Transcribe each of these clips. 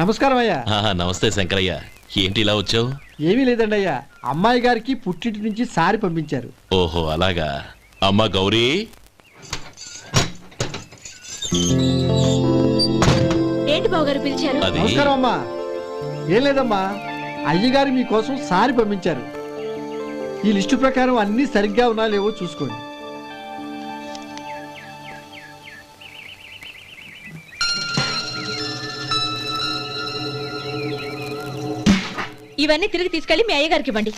నమస్కారం అయ్యా. నమస్తే శంకరయ్య, ఏంటి ఇలా వచ్చావు? ఏమీ లేదండి అయ్యా, అమ్మాయి గారికి పుట్టింటి నుంచి సారి పంపించారు. ఓహో అలాగా. అమ్మ గౌరీ, ఏంటి బావగారు పిలిచారు? నమస్కారం అమ్మా. ఏం లేదమ్మా, అయ్యగారు మీకోసం సారి పంపించారు. ఈ లిస్టు ప్రకారం అన్ని సరిగ్గా ఉన్నా లేవో చూసుకోండి. ఇవన్నీ తిరిగి తీసుకెళ్లి మీ అయ్యగారికి ఇవ్వండి.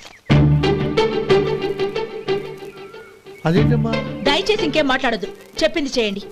అదేంటమ్మా? దయచేసి ఇంకేం మాట్లాడొద్దు, చెప్పింది చేయండి.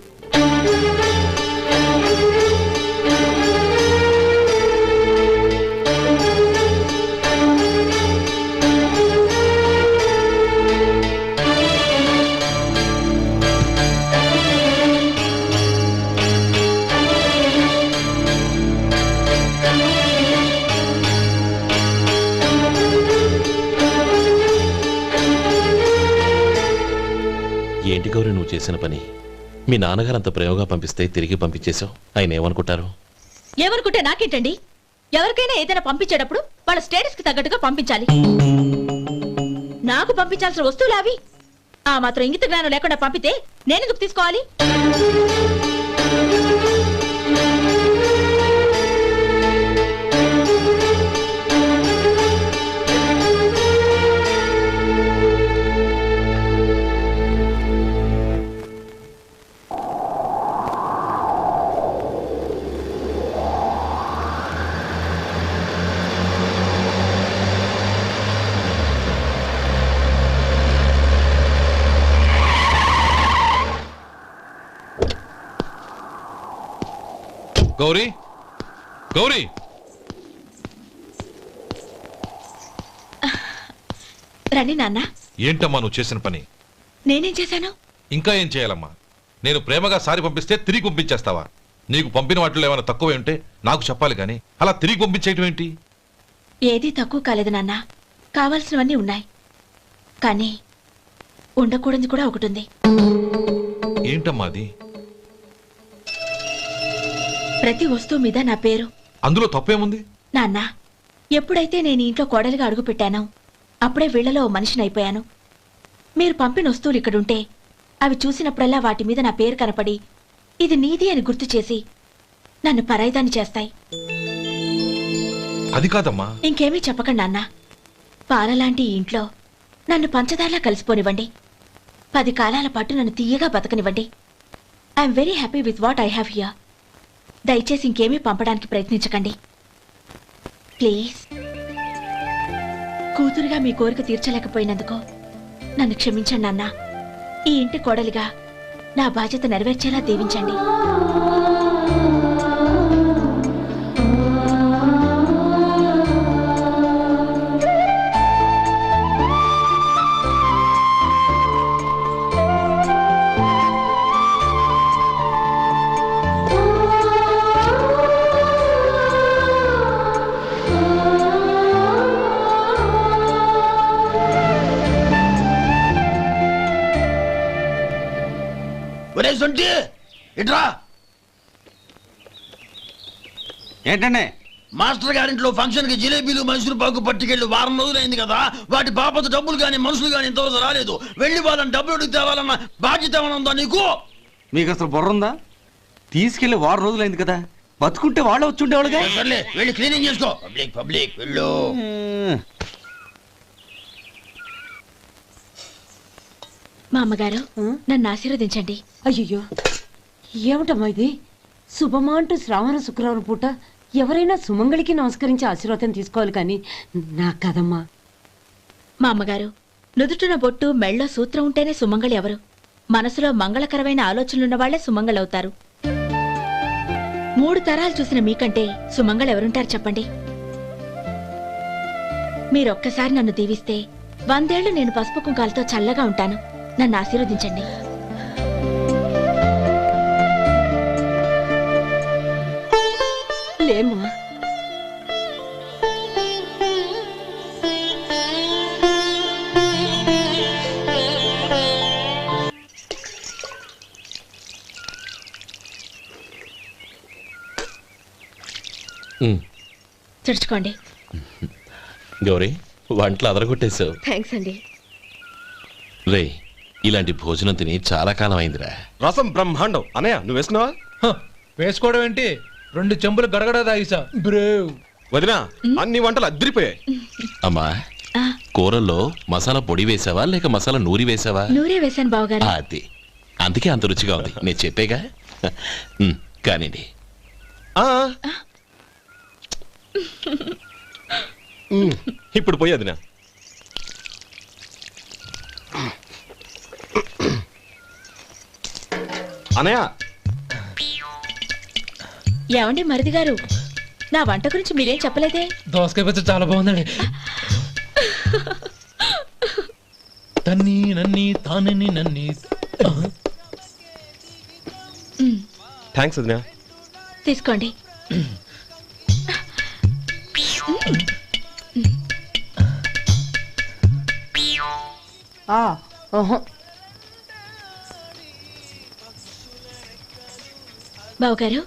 ఏంటి గౌరీ నువ్వు చేసిన పని? మీ నాన్నగారు అంత ప్రేమగా పంపిస్తే తిరిగి పంపించేశావు. ఆయన ఏమనుకుంటారు? ఏమనుకుంటే నాకేంటండి? ఎవరికైనా ఏదైనా పంపించేటప్పుడు వాళ్ళ స్టేటస్ కి తగ్గట్టుగా పంపించాలి. నాకు పంపించాల్సిన వస్తువులు అవి. ఆ మాత్రం ఇంగిత జ్ఞానం లేకుండా పంపితే నేనెందుకు తీసుకోవాలి? గౌరీ, గౌరీ, రండి నాన్న. ఏంటమ్మా నువ్వు చేసిన పని? నేనేం చేశాను? ఇంకా ఏం చేయాలమ్మా? నేను ప్రేమగా సారి పంపిస్తే తిరిగి పంపించేస్తావా? నీకు పంపిన వాటిలో ఏమైనా తక్కువ ఉంటే నాకు చెప్పాలి కానీ అలా తిరిగి పంపించేయటం ఏంటి? ఏదీ తక్కువ కాలేదు నాన్న, కావాల్సినవన్నీ ఉన్నాయి. కానీ ఉండకూడదు కూడా ఒకటి ఉంది. ఏంటమ్మా అది? ప్రతి వస్తువు మీద నా పేరు. అందులో తప్పేముంది? నాన్న, ఎప్పుడైతే నేను ఇంట్లో కోడలిగా అడుగు పెట్టానో అప్పుడే వీళ్లలో మనిషిని అయిపోయాను. మీరు పంపిన వస్తువులు ఇక్కడుంటే అవి చూసినప్పుడల్లా వాటి మీద నా పేరు కనపడి ఇది నీది అని గుర్తు చేసి నన్ను పరాయిదాన్ని చేస్తాయి. అది కాదమ్మా. ఇంకేమీ చెప్పకండి నాన్న. పాలలాంటి ఈ ఇంట్లో నన్ను పంచదారలా కలిసిపోనివ్వండి. 10 కాలాల పాటు నన్ను తీయగా బతకనివ్వండి. I'm very happy with what I have here. దయచేసి ఇంకేమీ పంపడానికి ప్రయత్నించకండి ప్లీజ్. కూతురుగా మీ కోరిక తీర్చలేకపోయినందుకు నన్ను క్షమించండి నాన్న. ఈ ఇంటి కోడలిగా నా బాధ్యత నెరవేర్చేలా దీవించండి. ఏంటండి? మాస్టర్ గారింట్లో ఫంక్షన్ కి జిలేబీలు మైసూరు పాకు పట్టుకెళ్ళి వారం రోజులైంది కదా. వాటి బాపత డబ్బులు గాని మనుషులు గాని ఇంతవరకు రాలేదు. వెళ్ళి వాళ్ళని డబ్బులు అడిగి తేవాలన్న బాధ్యత ఏమైనా ఉందా నీకు? మీకు అసలు బుర్ర ఉందా? తీసుకెళ్లి వారం రోజులైంది కదా, బతుకుంటే వాళ్ళు వచ్చి ఉండేవాళ్ళుగా. సర్లే, వెళ్ళి క్లీనింగ్ చేసుకో. పబ్లిక్ పబ్లిక్ వెళ్ళు. మా అమ్మగారు నన్ను ఆశీర్వదించండి. అయ్యో, ఏమిటమ్మా ఇది? శుభమా అంటూ శ్రావణ శుక్రవారం పూట ఎవరైనా సుమంగళికి నమస్కరించి ఆశీర్వాదం తీసుకోవాలి కానీ నాకు కదమ్మా. మా అమ్మగారు, నుదుటిన బొట్టు మెళ్ళో సూత్రం ఉంటేనే సుమంగళి ఎవరు? మనసులో మంగళకరమైన ఆలోచనలున్న వాళ్లే సుమంగళవుతారు. 3 తరాలు చూసిన మీకంటే సుమంగళెవరుంటారు చెప్పండి? మీరొక్కసారి నన్ను దీవిస్తే 100 ఏళ్లు నేను పసుపు కుంకాలతో చల్లగా ఉంటాను. నన్ను ఆశీర్వదించండి. లేమ్మా, తుడుచుకోండి. గౌరీ వంటలు అదరగొట్టేశావు. థ్యాంక్స్ అండి. రే ఇలాంటి భోజనం తిని చాలా కాలం అయిందిరా. రసం బ్రహ్మాండం. అనయ్య నువ్వు వేసుకున్నావా? వేసుకోవడం ఏంటి, 2 చెంబులు గడగడ తాగిసా. బ్రేవ్ వదినా అన్ని వంటలు అద్దరిపోయాయి. అమ్మా ఆ, కూరల్లో మసాలా పొడి వేసావా లేక మసాలా నూరి వేసావా? నూరే వేశాను బావగారు. అది అందుకే అంత రుచిగా ఉంది. నేను చెప్పేగా. కానివ్వండి. ఇప్పుడు పోయి వదినా. అనయ్య ఏమండి మరిది గారు, నా వంట గురించి మీరేం చెప్పలేదే? దోసకాయ పచ్చడి చాలా బాగుందండి. తన్ని నన్ని తానని నన్ని. థ్యాంక్స్ వదినా. తీసుకోండి. బావగారు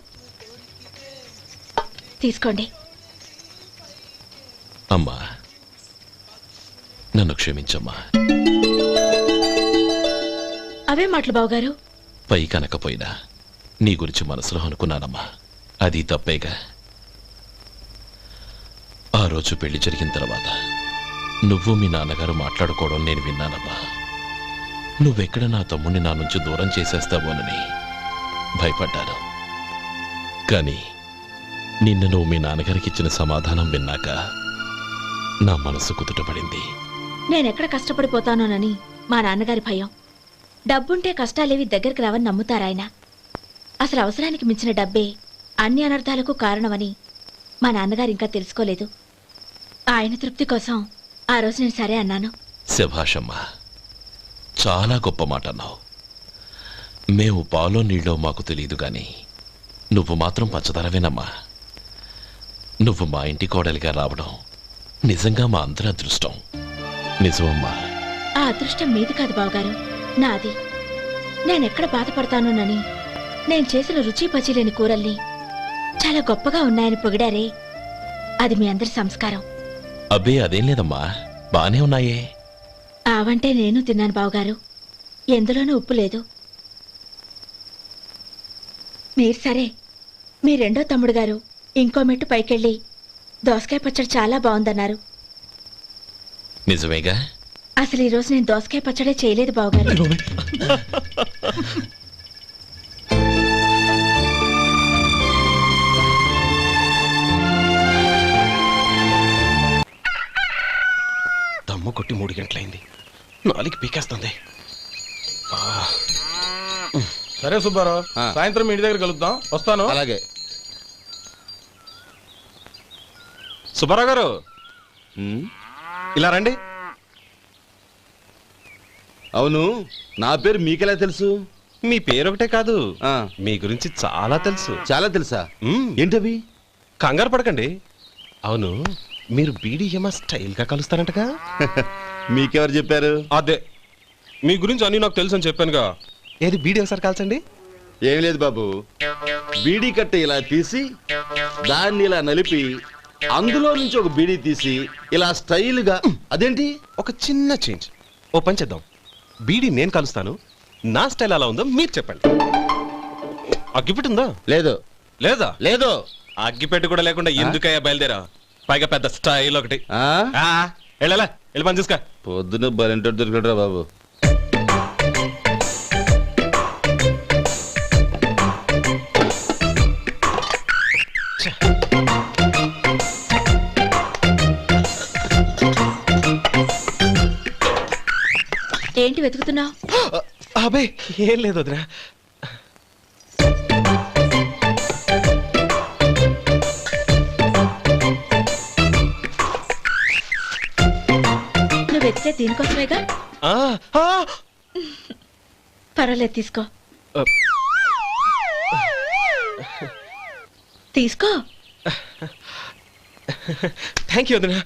తీసుకోండి. అమ్మా నన్ను క్షమించమ్మా. అవే మాటలు బావగారు. పై కనకపోయినా నీ గురించి మనసులో అనుకున్నానమ్మా. అది తప్పేగా. ఆ రోజు పెళ్లి జరిగిన తర్వాత నువ్వు మీ నాన్నగారు మాట్లాడుకోవడం నేను విన్నానమ్మా. నువ్వెక్కడ నా తమ్ముడిని నా నుంచి దూరం చేసేస్తావోనని భయపడ్డాను. కానీ నిన్న నువ్వు మీ నాన్నగారికి ఇచ్చిన సమాధానం విన్నాక నా మనసు కుదుటపడింది. నేనెక్కడ కష్టపడిపోతానోనని మా నాన్నగారి భయం. డబ్బుంటే కష్టాలేవి దగ్గరికి రావని నమ్ముతారాయన. అసలు అవసరానికి మించిన డబ్బే అన్ని అనర్థాలకు కారణమని మా నాన్నగారు ఇంకా తెలుసుకోలేదు. ఆయన తృప్తి కోసం ఆ రోజు నేను సరే అన్నాను. శభాషమ్మా, చాలా గొప్ప మాట అన్నావు. మేము పాలో నీళ్ళో మాకు తెలియదు గాని నువ్వు మాత్రం పంచదారవేనమ్మా. నువ్వు మా ఇంటి కోడలిగా రావడం నిజంగా మా అందరి అదృష్టం. నిజమమ్మా. ఆ అదృష్టం మీది కాదు బావగారు, నాది. నేనెక్కడ బాధపడతానోనని నేను చేసిన రుచి పచిలేని కూరల్ని చాలా గొప్పగా ఉన్నాయని పొగిడారే, అది మీ అందరి సంస్కారం. అబ్బే అదేం లేదమ్మా, బానే ఉన్నాయే. ఆవంటే నేను తిన్నాను బావగారు, ఎందులోనూ ఉప్పు లేదు. మీరు సరే, మీ రెండో తమ్ముడు గారు ఇంకో మెట్టు పైకెళ్ళి దోసకాయ పచ్చడి చాలా బాగుందన్నారు. నిజమేగా? అసలు ఈరోజు నేను దోసకాయ పచ్చడే చేయలేదు బావగారు. దమ్ము కొట్టి 3 గంటలైంది. 4కి పీకేస్తుంది. సరే సుబ్బారావు, సాయంత్రం ఇంటి దగ్గర కలుద్దాం. వస్తాను. అలాగే. సుబ్బారావు గారు ఇలా రండి. అవును, నా పేరు మీకెలా తెలుసు? మీ పేరు ఒకటే కాదు, మీ గురించి చాలా తెలుసు. చాలా తెలుసా? ఏంటవి? కంగారు పడకండి. అవును, మీరు బీడీఎంఆ స్టైల్గా కలుస్తారంటగా? మీకెవరు చెప్పారు? అదే, మీ గురించి అన్ని నాకు తెలుసు అని చెప్పానుగా. ఏది బీడీ ఒకసారి కాల్చండి. ఏం లేదు బాబు, బీడీ కట్ట ఇలా తీసి దాన్ని ఇలా నలిపి అందులో నుంచి ఒక బీడీ తీసి ఇలా స్టైల్గా. అదేంటి? ఒక చిన్న చేంజ్. ఓ పని చేద్దాం, బీడీ నేను కలుస్తాను, నా స్టైల్ అలా ఉందో మీరు చెప్పండి. అగ్గిపెట్టి ఉందా? లేదు. లేదా? లేదు. అగ్గిపెట్టి కూడా లేకుండా ఎందుకయ్యా బయలుదేరా? పైగా పెద్ద స్టైల్ ఒకటి. వెళ్ళాలా, వెళ్ళి పని చూసుకో. పొద్దున బలంటో దొరికడరా బాబు. ఏంటి వెతుకుతున్నావు? అబే ఏం లేదు వదినా. నువ్వు వెతికే దీనికోసమేగా. పర్వాలేదు, తీసుకో. తీసుకో. థ్యాంక్ యూ వదినా.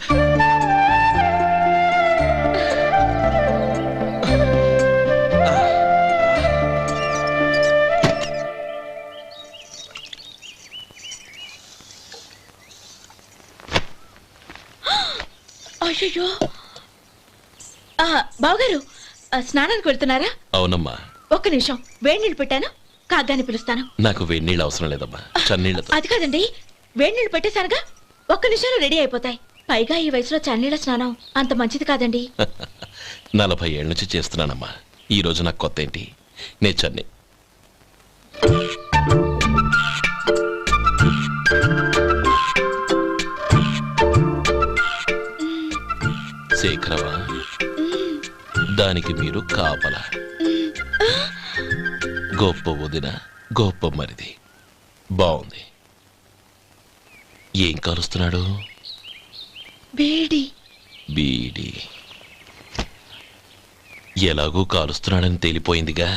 అయ్యో బావగారు స్నానానికి వెళ్తున్నారా? అవునమ్మా. ఒక్క నిమిషం, వేడి నీళ్ళు పెట్టాను, కాగ్గాని పిలుస్తాను. నాకు వేడి నీళ్ళు అవసరం లేదమ్మా, చన్నీళ్ళతో. అది కాదండి, వేడి నీళ్ళు పెట్టేశానుగా, ఒక్క నిమిషంలో రెడీ అయిపోతాయి. పైగా ఈ వయసులో చన్నీళ్ళ స్నానం అంత మంచిది కాదండి. 40 ఏళ్ళ నుంచి చేస్తున్నానమ్మా. ఈ రోజు నాకు కొత్త ఏంటి? నే చన్ని. శేఖరవా, దానికి మీరు కాపలా. గొప్ప వదిన, గొప్ప మరిది. బాగుంది. ఏం కాలుస్తున్నాడు? బీడి. బీడి ఎలాగూ కాలుస్తున్నాడని తేలిపోయిందిగా.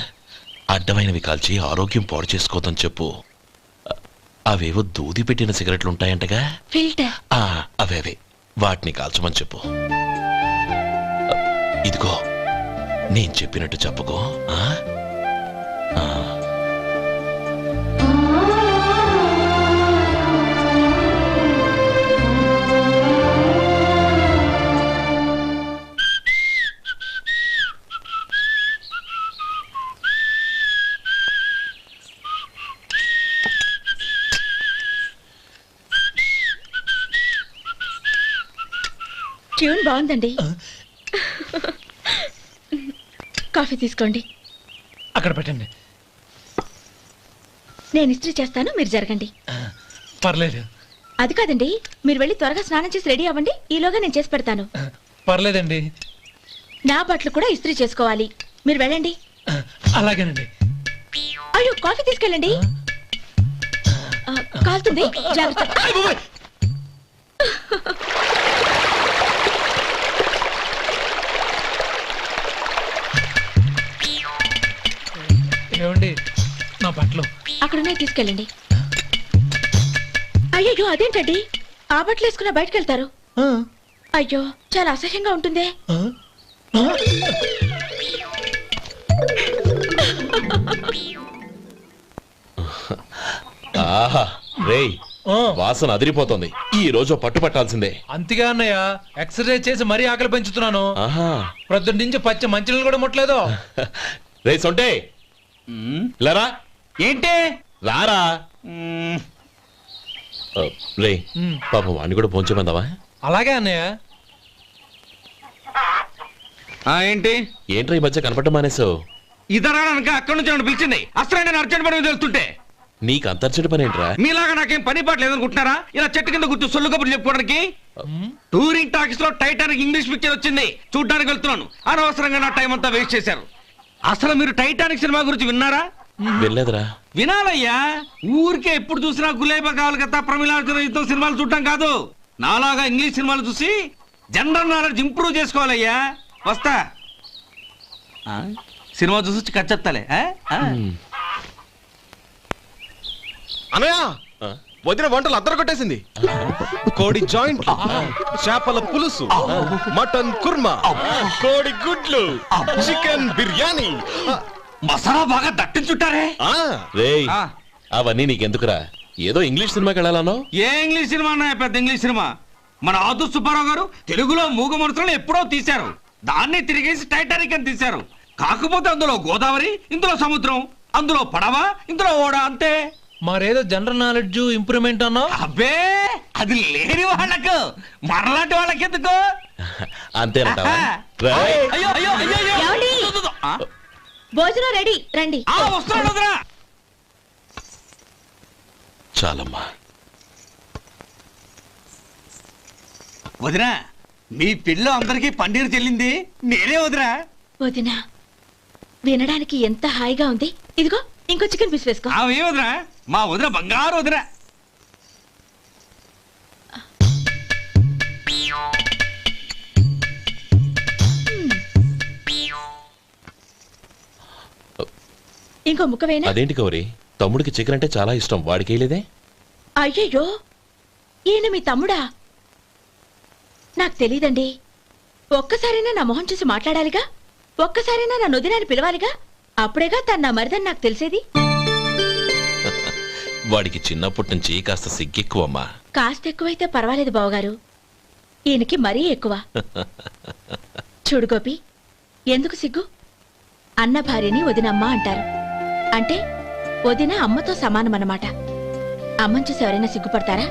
అడ్డమైనవి కాల్చి ఆరోగ్యం పాడు చేసుకోదని చెప్పు. అవేవో దూది పెట్టిన సిగరెట్లు ఉంటాయంటగా, ఫిల్టర్. అవే వాటిని కాల్చమని చెప్పు. ఇదిగో నేను చెప్పినట్టు చెప్పుకో. ట్యూన్ బాగుందండి. కాఫీ తీసుకోండి. అక్కడ పెట్టండి. నేను ఇస్త్రీ చేస్తాను, మీరు జరగండి. పర్లేదు. అది కాదండి, మీరు వెళ్ళి త్వరగా స్నానం చేసి రెడీ అవ్వండి, ఈలోగా నేను చేసి పెడతాను. పర్లేదండి. నా బట్టలు కూడా ఇస్త్రీ చేసుకోవాలి, మీరు వెళ్ళండి. అలాగేనండి. అయ్యో, కాఫీ తీసుకెళ్ళండి. కాలుతుంది, జాగ్రత్త. ఏమండి, నా బట్టలు అక్కడున్నా తీసుకెళ్ళండి. అయ్యో, అదేంటండి ఆ బట్టలు వేసుకున్న బయటకు వెళ్తారు? అయ్యో, చాలా అసహ్యంగా ఉంటుందే. ఆహా రేయ్, వాసన అదిరిపోతుంది. ఈ రోజు పట్టు పట్టాల్సిందే. అంతగా అన్నయ్య, ఎక్సర్సైజ్ చేసి మరీ ఆకలి పెంచుతున్నాను. ప్రొద్దున నుంచి పచ్చ మంచినీళ్ళు కూడా ముట్టలేదు. రే సొంటే, లేరా. ఏంటి? రారా. రే పాపం వాడిని కూడా పోంచమందావా? అలాగే అన్నయ్య. ఏంటి ఏంట్రా ఈ మధ్య కనపడటం మానేసావు? ఇదరా అక్కడి నుంచి నన్ను పిలిచింది. అసలు నేను అర్జెంట్ పని తెలుస్తుంటే నీకు అంతర్చడి పని ఏంట్రా? మీలాగా నాకేం పని పాట లేదనుకుంటున్నారా? ఇలా చెట్టు కింద కూర్చో సొల్లు కబుర్లు చెప్పుకోవడానికి. టూరింగ్ టాకీస్ లో టైటానిక్ ఇంగ్లీష్ పిక్చర్ వచ్చింది, చూడ్డానికి వెళ్తున్నాను. అనవసరంగా నా టైం అంతా వేస్ట్ చేశారు. అసలు మీరు టైటానిక్ సినిమా గురించి విన్నారా? వెళ్ళలేదురా. వినాలయ్యా. ఊరికే ఎప్పుడు చూసినా గులేబా కావాలి కదా, ప్రమిళ సినిమాలు చూడటం కాదు. నాలాగా ఇంగ్లీష్ సినిమాలు చూసి జనరల్ నాలెడ్జ్ ఇంప్రూవ్ చేసుకోవాలయ్యా. వస్తా. సినిమా చూసి కచ్చెత్తాలే. అనయ్య, వదిన వంటలు అద్దరు కొట్టేసింది. కోడి జాయింట్, చేపల పులుసు, మటన్ కుర్మా, కోడి గుడ్లు, చికెన్ బిర్యానీ, మసాలా బాగా దట్టించుంటారే. రేయ్, అవన్నీ నీకెందుకురా? ఏదో ఇంగ్లీష్ సినిమాకి వెళ్ళాలనో. ఏ ఇంగ్లీష్ సినిమా అన్నా? పెద్ద ఇంగ్లీష్ సినిమా. మన ఆదు సుబ్బారావు గారు తెలుగులో మూగ మనుషులను ఎప్పుడో తీశారు. దాన్ని తిరిగేసి టైటానిక్ అని తీశారు. కాకపోతే అందులో గోదావరి, ఇందులో సముద్రం, అందులో పడవ, ఇందులో ఓడ, అంతే. మరేదో జనరల్ నాలెడ్జ్ ఇంప్రూవ్మెంట్ అన్నా? అబ్బే, అది లేని వాళ్ళకు, మరలాంటి వాళ్ళకి ఎందుకు? అంతేనంటావా? అయ్యో అయ్యో అయ్యో, భోజనం రెడీ, రండి. వస్తున్నాడు వదరా. చాలమ్మా. వదినా, మీ పిల్ల అందరికీ పన్నీరు చెల్లింది నేనే వదినా. వదినా, వినడానికి ఎంత హాయిగా ఉంది. ఇదిగో ఇంకో చికెన్ పీస్ వేసుకో. ఏ వదినా, మా వదిన బంగారు వదినా. ఇంకో ముక్కవేనా? అదేంటి గౌరీ, తమ్ముడికి చికెన్ అంటే చాలా ఇష్టం, వాడికి వేయలేదే? అయ్యయ్యో, ఈయన మీ తమ్ముడా? నాకు తెలీదండి. ఒక్కసారైనా నా మొహం చూసి మాట్లాడాలిగా, ఒక్కసారైనా నా నొదినాన్ని పిలవాలిగా, అప్పుడేగా తన నా మరిదని నాకు తెలిసేది. వాడికి చిన్నప్పటి నుంచి కాస్త సిగ్గెక్కువమ్మా. కాస్త ఎక్కువైతే పర్వాలేదు బావగారు. ఈయనకి మరీ ఎక్కువ. చూడు గోపి, ఎందుకు సిగ్గు? అన్న భార్యని వదినమ్మ అంటారు. అంటే వదిన అమ్మతో సమానమన్నమాట. అమ్మని చూసి ఎవరైనా సిగ్గుపడతారా?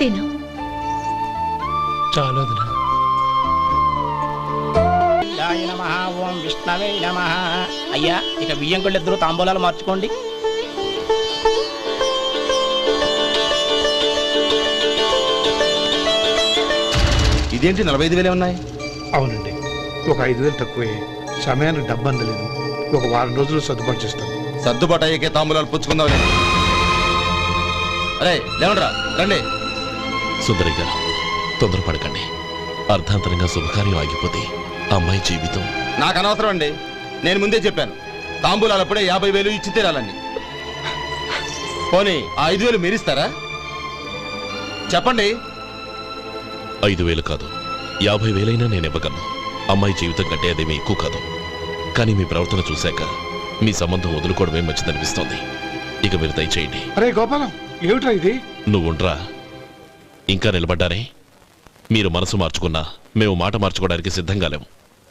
తిను. చాలు వదినా. ఓం విష్ణవే నమః. అయ్యా, ఇక బియ్యం కొళ్ళిద్దరూ తాంబూలాలు మార్చుకోండి. ఇదేంటి 45,000 ఉన్నాయి? అవునండి, ఒక 5,000 తక్కువే. సమయానికి డబ్బు అందలేదు. ఒక వారం రోజులు సర్దుబాటు చేస్తాను. సర్దుబాటు అయ్యే తాంబూలాలు పుచ్చుకుందాం. అరే లేవండ్రా, రండి. సుందరి గారు, తొందరపడకండి. అర్ధాంతరంగా శుభకార్యం ఆగిపోతే అమ్మాయి జీవితం. నాకు అనవసరం అండి, నేను ముందే చెప్పాను. తాంబూలాలప్పుడే 50,000 ఇచ్చి తీరాలని. పోనీ ఆ 5,000 మీరిస్తారా? చెప్పండి. 5,000 కాదు, 50,000 నేను ఇవ్వగలను. అమ్మాయి జీవితం కంటే అదేమీ ఎక్కువ కాదు. కానీ మీ ప్రవర్తన చూశాక మీ సంబంధం వదులుకోవడమే మంచిదనిపిస్తోంది. ఇక మీరు దయచేయండి. అరే గోపాలం, ఏమిట్రా ఇది? నువ్వుండ్రా. ఇంకా నిలబడ్డారే? మీరు మనసు మార్చుకున్నా మేము మాట మార్చుకోవడానికి సిద్ధంగా లేము.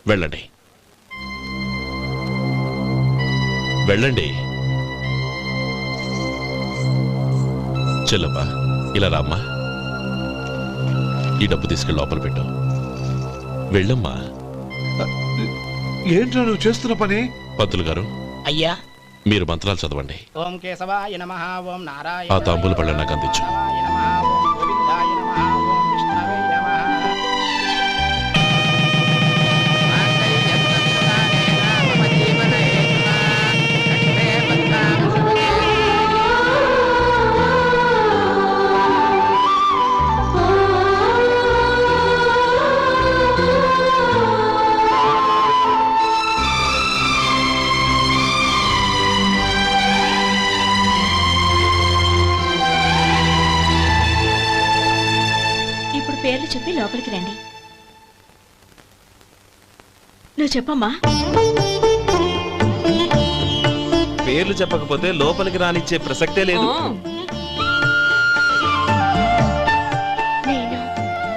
వెళ్ళండి, వెళ్ళండి. చెల్లమ్మా, ఇలా రామ్మా. ఈ డబ్బు తీసుకెళ్ళి లోపల పెట్టు. వెళ్ళమ్మా. ఏంట్రా నువ్వు చేస్తున్న పని? పంతులు గారు, అయ్యా, మీరు మంత్రాలు చదవండి. ఓం కేశవాయ నమః. ఓం నారాయణ. ఆ తాంబూల పళ్ళ నాకు అందించు. ఓం గోవిందాయ నమః. ఓం విష్ణవే నమః. పేర్లు చెప్పి లోపలికి రండి. నువ్వు చెప్పమ్మా. పేర్లు చెప్పకపోతే లోపలికి రానిచ్చే ప్రసక్తే లేదు. నేను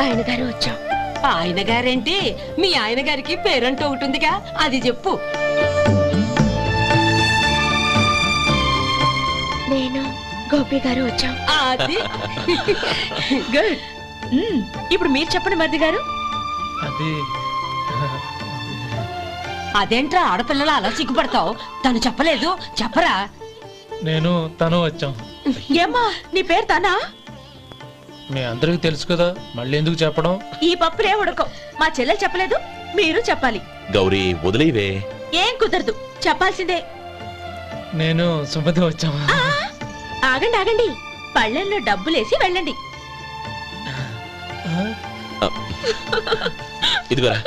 ఆయన గారు వచ్చాం. ఆయన గారేంటి? మీ ఆయన గారికి పేరంటూ ఒకటి ఉందిగా, అది చెప్పు. నేను గోపి గారు వచ్చాం. అది గుడ్. ఇప్పుడు మీరు చెప్పండి మరిది గారు. అది అదేంట్రా ఆడపిల్లలు అలా సిగ్గుపడతావు? తను చెప్పలేదు, చెప్పరా. నేను తను వచ్చాం. ఏమ్మా, నీ పేరు తనా? మీ అందరికి తెలుసు కదా, మళ్ళీ ఎందుకు చెప్పడం? ఈ పప్పులే ఉడకం. మా చెల్లెలు చెప్పలేదు, మీరు చెప్పాలి. గౌరీ, వదిలేవే. ఏం కుదరదు, చెప్పాల్సిందే. నేను సుమతి వచ్చామా? ఆగండి ఆగండి, పళ్ళెల్లో డబ్బులేసి వెళ్ళండి. ఇదిగోరా.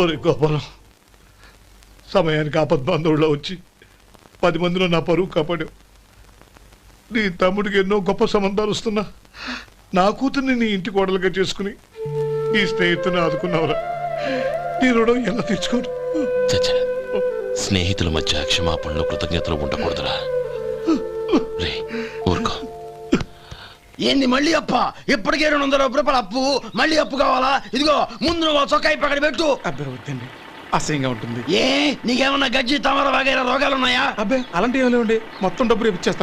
ఒరే గోపాలం, సమయానికి ఆపద్బాంధవుల్లో వచ్చి 10 మందిలో నా పరువు కాపాడావు. నీ తమ్ముడికి ఎన్నో గొప్ప సంబంధాలు వస్తున్నా నా కూతుర్ని నీ ఇంటి కోడలుగా చేసుకుని ఈ స్నేహితుని ఆదుకున్నావురా. నీ రుణం ఎలా తీర్చుకోరు? స్నేహితుల మధ్య క్షమాపణలు, కృతజ్ఞతలు ఉండకూడదురా. రే ఊరుకో. ఏంది మళ్ళీ అప్ప? ఇప్పటికే 200 రూపాయలు అప్పు, మళ్ళీ అప్పు కావాలా? ఇదిగో ముందు నువ్వు చొక్కా పక్కన పెట్టు. అబ్బాయి వద్దండి, అసహ్యంగా ఉంటుంది. ఏ నీకేమన్నా గజ్జి తమర వగైరా రోగాలు ఉన్నాయా? అబ్బాయి అలాంటి ఏమి లేవండి, మొత్తం డబ్బులు ఇచ్చేస్తాను.